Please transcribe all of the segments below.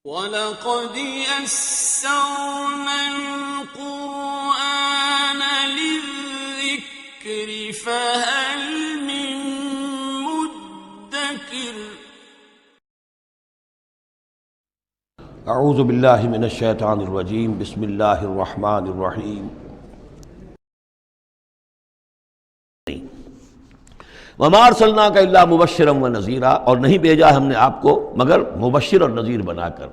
وَلَقَدْ يَسَّرْنَا الْقُرْآنَ لِلذِّكْرِ فَهَلْ مِن مُّدَّكِرٍ اعوذ باللہ من الشیطان الرجیم بسم اللہ الرحمن الرحیم وَمَا أَرْسَلْنَاكَ إِلَّا مُبَشِّرًا وَنَذِيرًا، اور نہیں بھیجا ہم نے آپ کو مگر مبشر اور نذیر بنا کر،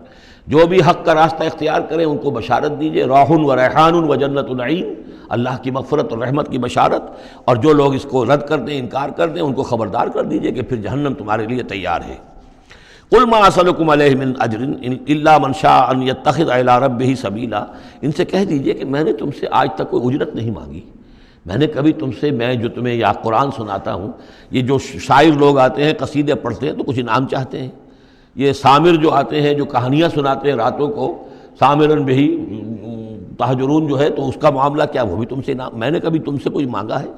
جو بھی حق کا راستہ اختیار کریں ان کو بشارت دیجئے، راح و ریحان و جنت نعیم، اللہ کی مغفرت اور رحمت کی بشارت، اور جو لوگ اس کو رد کر دیں، انکار کر دیں، ان کو خبردار کر دیجئے کہ پھر جہنم تمہارے لیے تیار ہے۔ قُلْ مَا أَسْأَلُكُمْ عَلَيْهِ مِنْ أَجْرٍ إِلَّا مَنْ شَاءَ أَنْ يَتَّخِذَ إِلَىٰ رَبِّهِ سَبِيلًا، ان سے کہہ دیجئے کہ میں نے تم سے آج تک کوئی اجرت نہیں مانگی، میں نے کبھی تم سے، میں جو تمہیں یا قرآن سناتا ہوں، یہ جو شاعر لوگ آتے ہیں قصیدے پڑھتے ہیں تو کچھ انعام چاہتے ہیں، یہ سامر جو آتے ہیں جو کہانیاں سناتے ہیں راتوں کو، سامرن بہی تہجرون جو ہے، تو اس کا معاملہ کیا، وہ بھی تم سے انعام، میں نے کبھی تم سے کوئی مانگا ہے؟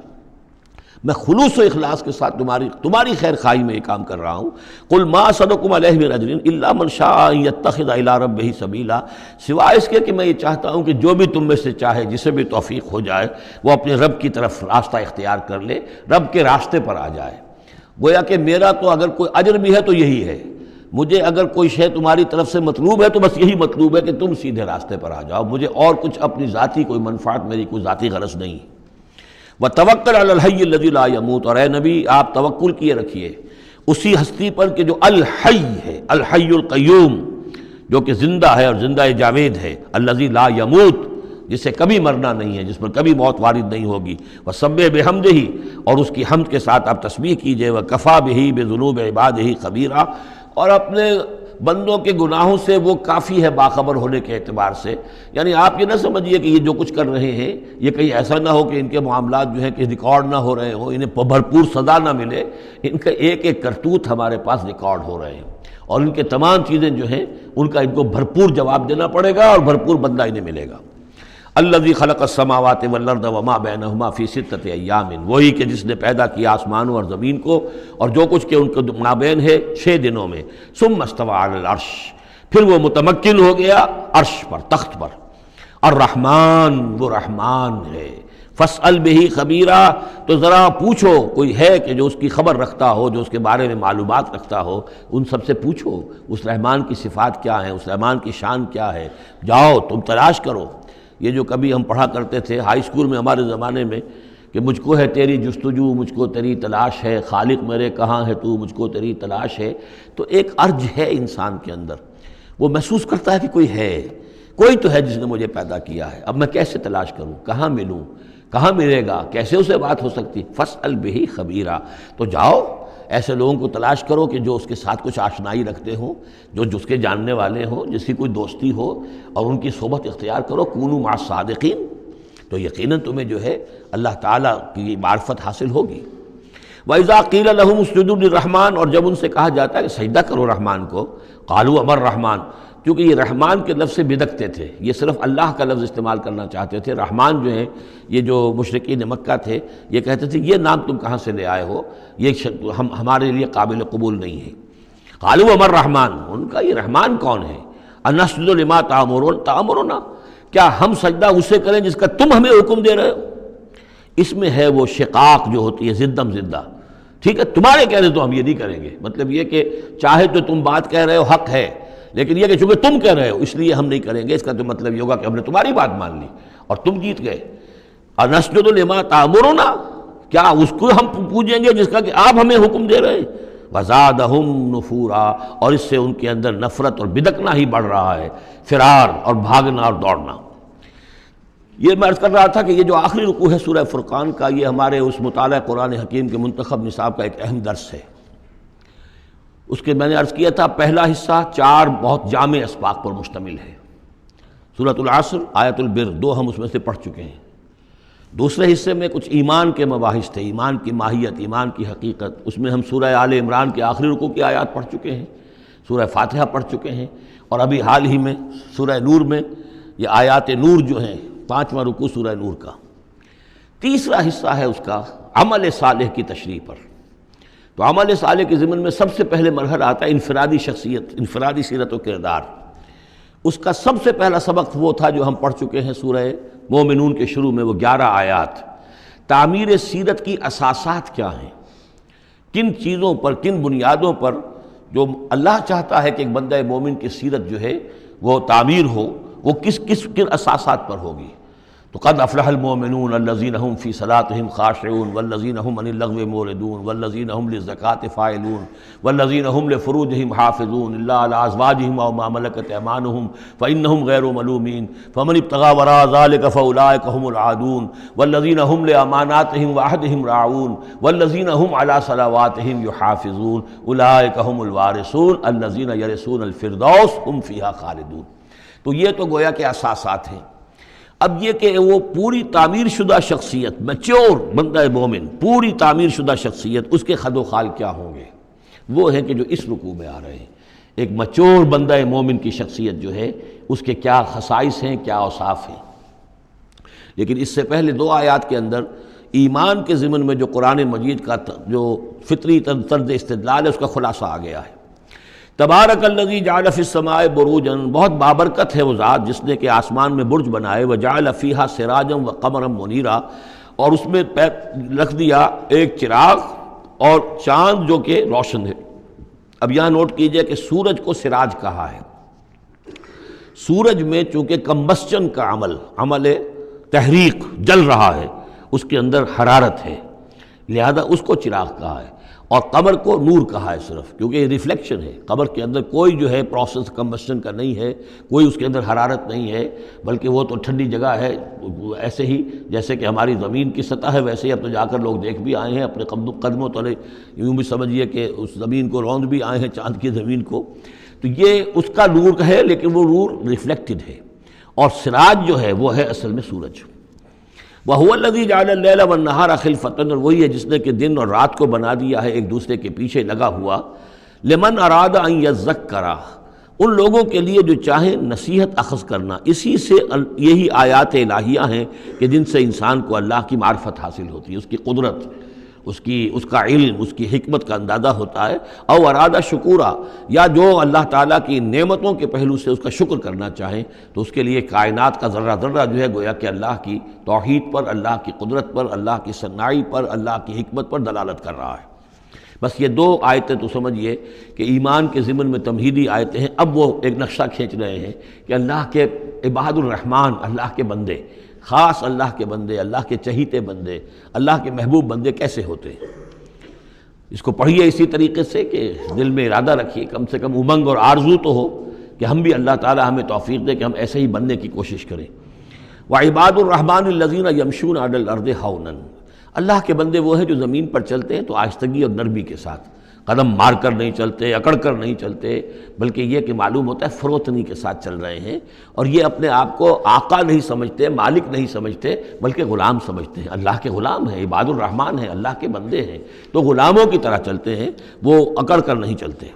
میں خلوص و اخلاص کے ساتھ تمہاری خیر خواہی میں یہ کام کر رہا ہوں۔ قل ما اسألکم علیہ من اجر الا من شاء ان یتخذ الی ربہ سبیلا، سوائے اس کے کہ میں یہ چاہتا ہوں کہ جو بھی تم میں سے چاہے، جسے بھی توفیق ہو جائے، وہ اپنے رب کی طرف راستہ اختیار کر لے، رب کے راستے پر آ جائے۔ گویا کہ میرا تو اگر کوئی اجر بھی ہے تو یہی ہے، مجھے اگر کوئی شے تمہاری طرف سے مطلوب ہے تو بس یہی مطلوب ہے کہ تم سیدھے راستے پر آ جاؤ، مجھے اور کچھ اپنی ذاتی کوئی منفعت، میری کوئی ذاتی غرض نہیں۔ وَتَوَكَّلْ عَلَى الْحَيِّ الَّذِي لَا يَمُوتُ، اور اے نبی آپ توکل کیے رکھیے اسی ہستی پر کہ جو الحی ہے، الحی القیوم، جو کہ زندہ ہے اور زندہ جاوید ہے، الذی لا یموت، جسے کبھی مرنا نہیں ہے، جس پر کبھی موت وارد نہیں ہوگی۔ وَسَبِّحْ بِحَمْدِهِ، اور اس کی حمد کے ساتھ آپ تسبیح کیجئے، وَكَفَىٰ بِهِ بِذُنُوبِ عِبَادِهِ خَبِيرًا، اور اپنے بندوں کے گناہوں سے وہ کافی ہے باخبر ہونے کے اعتبار سے۔ یعنی آپ یہ نہ سمجھیے کہ یہ جو کچھ کر رہے ہیں یہ کہیں ایسا نہ ہو کہ ان کے معاملات جو ہیں کہ ریکارڈ نہ ہو رہے ہوں، انہیں بھرپور سزا نہ ملے، ان کا ایک ایک کرتوت ہمارے پاس ریکارڈ ہو رہے ہیں، اور ان کے تمام چیزیں جو ہیں ان کا ان کو بھرپور جواب دینا پڑے گا اور بھرپور بدلہ انہیں ملے گا۔ الذی خلق السماوات والارض وما بینہما فی ستۃ ایام، وہی کہ جس نے پیدا کیا آسمانوں اور زمین کو اور جو کچھ کہ ان کے مابین ہے 6 دنوں میں۔ ثم استوى علی العرش، پھر وہ متمکن ہو گیا عرش پر، تخت پر۔ الرحمن، وہ رحمان ہے۔ فاسأل بہ خبیرا، تو ذرا پوچھو، کوئی ہے کہ جو اس کی خبر رکھتا ہو، جو اس کے بارے میں معلومات رکھتا ہو، ان سب سے پوچھو اس رحمان کی صفات کیا ہیں، اس رحمان کی شان کیا ہے، جاؤ تم تلاش کرو۔ یہ جو کبھی ہم پڑھا کرتے تھے ہائی اسکول میں ہمارے زمانے میں کہ مجھ کو ہے تیری جستجو، مجھ کو تیری تلاش ہے، خالق میرے کہاں ہے تو، مجھ کو تیری تلاش ہے، تو ایک ارج ہے انسان کے اندر، وہ محسوس کرتا ہے کہ کوئی ہے، کوئی تو ہے جس نے مجھے پیدا کیا ہے، اب میں کیسے تلاش کروں، کہاں ملوں، کہاں ملے گا، کیسے اسے بات ہو سکتی۔ فاسأل بہ خبیرا، تو جاؤ ایسے لوگوں کو تلاش کرو کہ جو اس کے ساتھ کچھ آشنائی رکھتے ہوں، جو جس کے جاننے والے ہوں، جس کی کوئی دوستی ہو، اور ان کی صحبت اختیار کرو۔ کونوا مع الصادقین، تو یقیناً تمہیں جو ہے اللہ تعالیٰ کی معرفت حاصل ہوگی۔ وَإِذَا قِيلَ لَهُمُ اسْجُدُوا لِلرَّحْمَٰنِ، اور جب ان سے کہا جاتا ہے کہ سجدہ کرو رحمان کو، قالوا امر رحمان، کیونکہ یہ رحمان کے لفظ سے بدکتے تھے، یہ صرف اللہ کا لفظ استعمال کرنا چاہتے تھے۔ رحمان جو ہیں، یہ جو مشرکین مکہ تھے یہ کہتے تھے یہ نام تم کہاں سے لے آئے ہو، یہ ہمارے لیے قابل قبول نہیں ہے۔ قالوا امر رحمان، ان کا یہ رحمان کون ہے؟ انسجد لما تأمرنا، کیا ہم سجدہ اسے کریں جس کا تم ہمیں حکم دے رہے ہو؟ اس میں ہے وہ شقاق جو ہوتی ہے زدم زدہ، ٹھیک ہے، تمہارے کہنے تو ہم یہ نہیں کریں گے، مطلب یہ کہ چاہے تو تم بات کہہ رہے ہو حق ہے، لیکن یہ کہ چونکہ تم کہہ رہے ہو اس لیے ہم نہیں کریں گے، اس کا تو مطلب یہ ہوگا کہ ہم نے تمہاری بات مان لی اور تم جیت گئے۔ انسجد لما تأمرنا، کیا اس کو ہم پوجیں گے جس کا کہ آپ ہمیں حکم دے رہے ہیں؟ وزادہم نفورا، اور اس سے ان کے اندر نفرت اور بدکنا ہی بڑھ رہا ہے، فرار اور بھاگنا اور دوڑنا۔ یہ میں عرض کر رہا تھا کہ یہ جو آخری رکوع ہے سورہ فرقان کا، یہ ہمارے اس مطالعہ قرآن حکیم کے منتخب نصاب کا ایک اہم درس ہے۔ اس کے میں نے عرض کیا تھا پہلا حصہ 4 بہت جامع اسباق پر مشتمل ہے۔ سورۃ العصر، آیت البر، 2 ہم اس میں سے پڑھ چکے ہیں۔ دوسرے حصے میں کچھ ایمان کے مباحث تھے، ایمان کی ماہیت، ایمان کی حقیقت، اس میں ہم سورہ آل عمران کے آخری رکوع کی آیات پڑھ چکے ہیں، سورہ فاتحہ پڑھ چکے ہیں، اور ابھی حال ہی میں سورہ نور میں یہ آیات نور جو ہیں، 5واں رکوع سورہ نور کا۔ تیسرا حصہ ہے اس کا عمل صالح کی تشریح پر۔ تو عمل صالح کے ضمن میں سب سے پہلے مرحلہ آتا ہے انفرادی شخصیت، انفرادی سیرت و کردار۔ اس کا سب سے پہلا سبق وہ تھا جو ہم پڑھ چکے ہیں سورہ مومنون کے شروع میں، وہ 11 آیات۔ تعمیر سیرت کی اساسات کیا ہیں، کن چیزوں پر، کن بنیادوں پر جو اللہ چاہتا ہے کہ ایک بندہ مومن کی سیرت جو ہے وہ تعمیر ہو، وہ کن اساسات پر ہوگی۔ تو قد افلح المؤمنون الذین هم فی صلاتهم خاشعون والذین هم عن اللغو معرضون والذین هم للزکاة فاعلون والذین هم لفروجهم حافظون الا علی ازواجهم او ما ملکت ایمانهم فانهم غیر ملومین فمن ابتغى وراء ذلك فاولئک هم العادون والذین هم لاماناتهم وعهدهم راعون والذین هم علی صلواتهم یحافظون اولئک هم الوارثون الذین یرثون الفردوس هم فیها خالدون۔ تو یہ تو گویا کہ اساسات ہیں۔ اب یہ کہ وہ پوری تعمیر شدہ شخصیت، میچور بندہ مومن، پوری تعمیر شدہ شخصیت، اس کے خد و خال کیا ہوں گے، وہ ہیں کہ جو اس رکوع میں آ رہے ہیں۔ ایک میچور بندہ مومن کی شخصیت جو ہے اس کے کیا خصائص ہیں، کیا اوصاف ہیں۔ لیکن اس سے پہلے 2 آیات کے اندر ایمان کے ضمن میں جو قرآن مجید کا جو فطری طرز استدلال ہے اس کا خلاصہ آ گیا ہے۔ تبارک الذی جعل فی السماء بروجا، بہت بابرکت ہے وہ ذات جس نے کہ آسمان میں برج بنائے، وجعل فیہا سراجا وقمرا منیرا، اور اس میں رکھ دیا ایک چراغ اور چاند جو کہ روشن ہے۔ اب یہاں نوٹ کیجئے کہ سورج کو سراج کہا ہے۔ سورج میں چونکہ کمبسچن کا عمل تحریک، جل رہا ہے، اس کے اندر حرارت ہے، لہذا اس کو چراغ کہا ہے، اور قمر کو نور کہا ہے صرف، کیونکہ یہ ریفلیکشن ہے۔ قمر کے اندر کوئی جو ہے پروسیس کمبسشن کا نہیں ہے، کوئی اس کے اندر حرارت نہیں ہے، بلکہ وہ تو ٹھنڈی جگہ ہے، ایسے ہی جیسے کہ ہماری زمین کی سطح ہے ویسے ہی اب تو جا کر لوگ دیکھ بھی آئے ہیں اپنے قدموں تلے، یوں بھی سمجھیے کہ اس زمین کو روند بھی آئے ہیں، چاند کی زمین کو۔ تو یہ اس کا نور ہے، لیکن وہ نور ریفلیکٹڈ ہے، اور سراج جو ہے وہ ہے اصل میں سورج۔ وَهُوَ الَّذِي جَعَلَ اللَّيْلَ وَالنَّهَارَ خِلْفَةً، اور وہی ہے جس نے کہ دن اور رات کو بنا دیا ہے ایک دوسرے کے پیچھے لگا ہوا، لِمَنْ أَرَادَ أَنْ يَذَّكَّرَ، ان لوگوں کے لیے جو چاہیں نصیحت اخذ کرنا۔ اسی سے یہی آیات الہیہ ہیں کہ جن سے انسان کو اللہ کی معرفت حاصل ہوتی ہے، اس کی قدرت، اس کا علم، اس کی حکمت کا اندازہ ہوتا ہے۔ او ارادہ شکورا، یا جو اللہ تعالیٰ کی نعمتوں کے پہلو سے اس کا شکر کرنا چاہیں تو اس کے لیے کائنات کا ذرہ ذرہ جو ہے گویا کہ اللہ کی توحید پر، اللہ کی قدرت پر، اللہ کی صناعی پر، اللہ کی حکمت پر دلالت کر رہا ہے۔ بس یہ 2 آیتیں تو سمجھیے کہ ایمان کے ضمن میں تمہیدی آیتیں ہیں۔ اب وہ ایک نقشہ کھینچ رہے ہیں کہ اللہ کے عباد الرحمن، اللہ کے بندے، خاص اللہ کے بندے، اللہ کے چہیتے بندے، اللہ کے محبوب بندے کیسے ہوتے ہیں۔ اس کو پڑھیے اسی طریقے سے کہ دل میں ارادہ رکھیے، کم سے کم امنگ اور آرزو تو ہو کہ ہم بھی اللہ تعالی ہمیں توفیق دے کہ ہم ایسے ہی بننے کی کوشش کریں۔ وعباد الرحمن الذین یمشون علی الارض ہونا، اللہ کے بندے وہ ہیں جو زمین پر چلتے ہیں تو آہستگی اور نرمی کے ساتھ، قدم مار کر نہیں چلتے، اکڑ کر نہیں چلتے، بلکہ یہ کہ معلوم ہوتا ہے فروتنی کے ساتھ چل رہے ہیں، اور یہ اپنے آپ کو آقا نہیں سمجھتے، مالک نہیں سمجھتے، بلکہ غلام سمجھتے ہیں۔ اللہ کے غلام ہیں، عباد الرحمن ہیں، اللہ کے بندے ہیں، تو غلاموں کی طرح چلتے ہیں، وہ اکڑ کر نہیں چلتے۔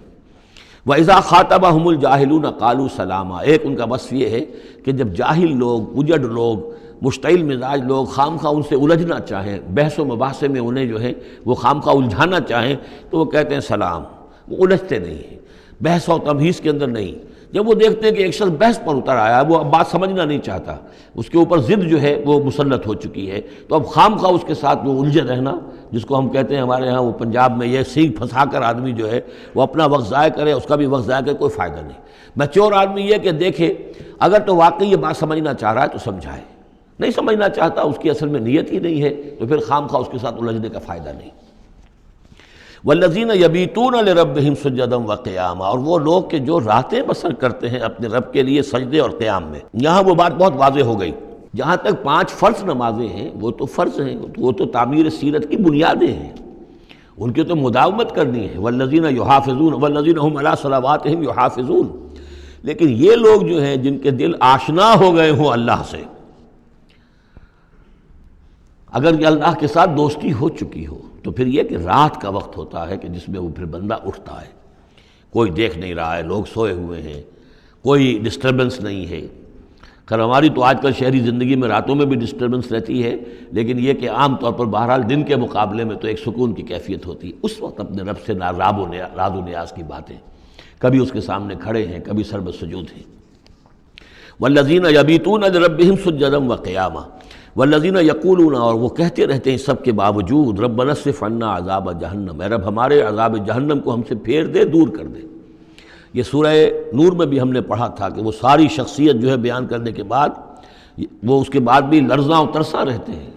وَإِذَا خَاطَبَهُمُ الْجَاهِلُونَ قَالُوا سَلَامًا، ایک ان کا وصف یہ ہے کہ جب جاہل لوگ، اجڑ لوگ، مشتعل مزاج لوگ خام خواہ ان سے الجھنا چاہیں، بحث و مباحثے میں انہیں جو ہے وہ خام خواہ الجھانا چاہیں تو وہ کہتے ہیں سلام، وہ الجھتے نہیں ہیں، بحث و تمہیز کے اندر نہیں۔ جب وہ دیکھتے ہیں کہ ایک شخص بحث پر اتر آیا ہے، وہ اب بات سمجھنا نہیں چاہتا، اس کے اوپر ضد جو ہے وہ مسلط ہو چکی ہے، تو اب خام خواہ اس کے ساتھ وہ الجھے رہنا، جس کو ہم کہتے ہیں ہمارے ہاں وہ پنجاب میں یہ سینگ پھنسا کر آدمی جو ہے وہ اپنا وقت ضائع کرے، اس کا بھی وقت ضائع کرے، کوئی فائدہ نہیں۔ میچور آدمی یہ کہ دیکھے اگر تو واقعی یہ بات سمجھنا چاہ رہا ہے تو سمجھائے، نہیں سمجھنا چاہتا، اس کی اصل میں نیت ہی نہیں ہے، تو پھر خام خواہ اس کے ساتھ الجھنے کا فائدہ نہیں۔ والذین یبیتون لربہم سجدا وقیاما، اور وہ لوگ کہ جو راتیں بسر کرتے ہیں اپنے رب کے لیے سجدے اور قیام میں۔ یہاں وہ بات بہت واضح ہو گئی، جہاں تک 5 فرض نمازیں ہیں وہ تو فرض ہیں، وہ تو تعمیر سیرت کی بنیادیں ہیں، ان کی تو مداومت کرنی ہے۔ والذین یحافظون والذین هم علی صلواتہم یحافظون، لیکن یہ لوگ جو ہیں جن کے دل آشنا ہو گئے ہوں اللہ سے، اگر یہ اللہ کے ساتھ دوستی ہو چکی ہو تو پھر یہ کہ رات کا وقت ہوتا ہے کہ جس میں وہ پھر بندہ اٹھتا ہے، کوئی دیکھ نہیں رہا ہے، لوگ سوئے ہوئے ہیں، کوئی ڈسٹربنس نہیں ہے۔ خیر ہماری تو آج کل شہری زندگی میں راتوں میں بھی ڈسٹربنس رہتی ہے، لیکن یہ کہ عام طور پر بہرحال دن کے مقابلے میں تو ایک سکون کی کیفیت ہوتی ہے۔ اس وقت اپنے رب سے راز و نیاز کی باتیں، کبھی اس کے سامنے کھڑے ہیں، کبھی سر بسجود ہیں۔ والذین یبیتون لربہم سجدا وقیاما، والذین یقولون، اور وہ کہتے رہتے ہیں سب کے باوجود، ربنا اصرف عنا عذاب جہنم، اے رب ہمارے عذاب جہنم کو ہم سے پھیر دے، دور کر دے۔ یہ سورہ نور میں بھی ہم نے پڑھا تھا کہ وہ ساری شخصیت جو ہے بیان کرنے کے بعد وہ اس کے بعد بھی لرزاں و ترساں رہتے ہیں۔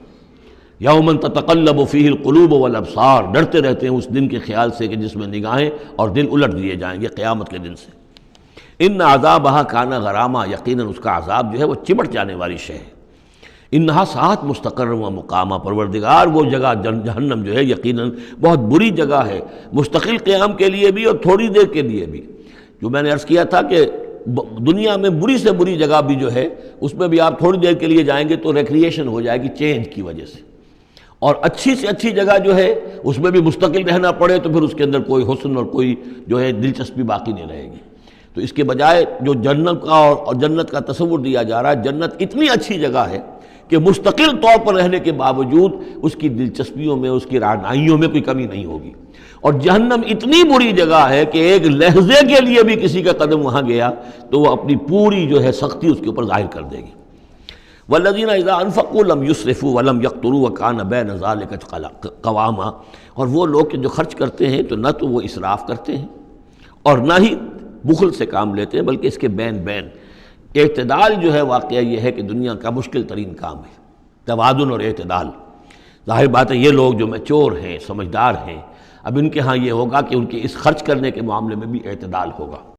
یوماً تتقلب فیہ القلوب والابصار، ڈرتے رہتے ہیں اس دن کے خیال سے کہ جس میں نگاہیں اور دل الٹ دیے جائیں گے قیامت کے دن سے۔ ان عذابہا کان غراما، یقیناً اس کا عذاب جو ہے وہ چمٹ جانے والی شے ہے۔ انہا ساعت مستقر و مقامہ، پروردگار وہ جگہ جہنم جو ہے یقیناً بہت بری جگہ ہے، مستقل قیام کے لیے بھی اور تھوڑی دیر کے لیے بھی۔ جو میں نے عرض کیا تھا کہ دنیا میں بری سے بری جگہ بھی جو ہے اس میں بھی آپ تھوڑی دیر کے لیے جائیں گے تو ریکریشن ہو جائے گی چینج کی وجہ سے، اور اچھی سے اچھی جگہ جو ہے اس میں بھی مستقل رہنا پڑے تو پھر اس کے اندر کوئی حسن اور کوئی جو ہے دلچسپی باقی نہیں رہے گی۔ تو اس کے بجائے جو جنت کا اور جنت کا تصور دیا جا رہا ہے، جنت اتنی اچھی جگہ ہے کہ مستقل طور پر رہنے کے باوجود اس کی دلچسپیوں میں، اس کی رعنائیوں میں کوئی کمی نہیں ہوگی، اور جہنم اتنی بری جگہ ہے کہ ایک لحظے کے لیے بھی کسی کا قدم وہاں گیا تو وہ اپنی پوری جو ہے سختی اس کے اوپر ظاہر کر دے گی۔ والذین اذا انفقوا لم یسرفوا ولم یقتروا وکان بین ذلک قواما، اور وہ لوگ کہ جو خرچ کرتے ہیں تو نہ تو وہ اسراف کرتے ہیں اور نہ ہی بخل سے کام لیتے ہیں، بلکہ اس کے بین بین اعتدال جو ہے واقعہ یہ ہے کہ دنیا کا مشکل ترین کام ہے، توازن اور اعتدال۔ ظاہر بات ہے یہ لوگ جو میچور ہیں، سمجھدار ہیں، اب ان کے ہاں یہ ہوگا کہ ان کے اس خرچ کرنے کے معاملے میں بھی اعتدال ہوگا۔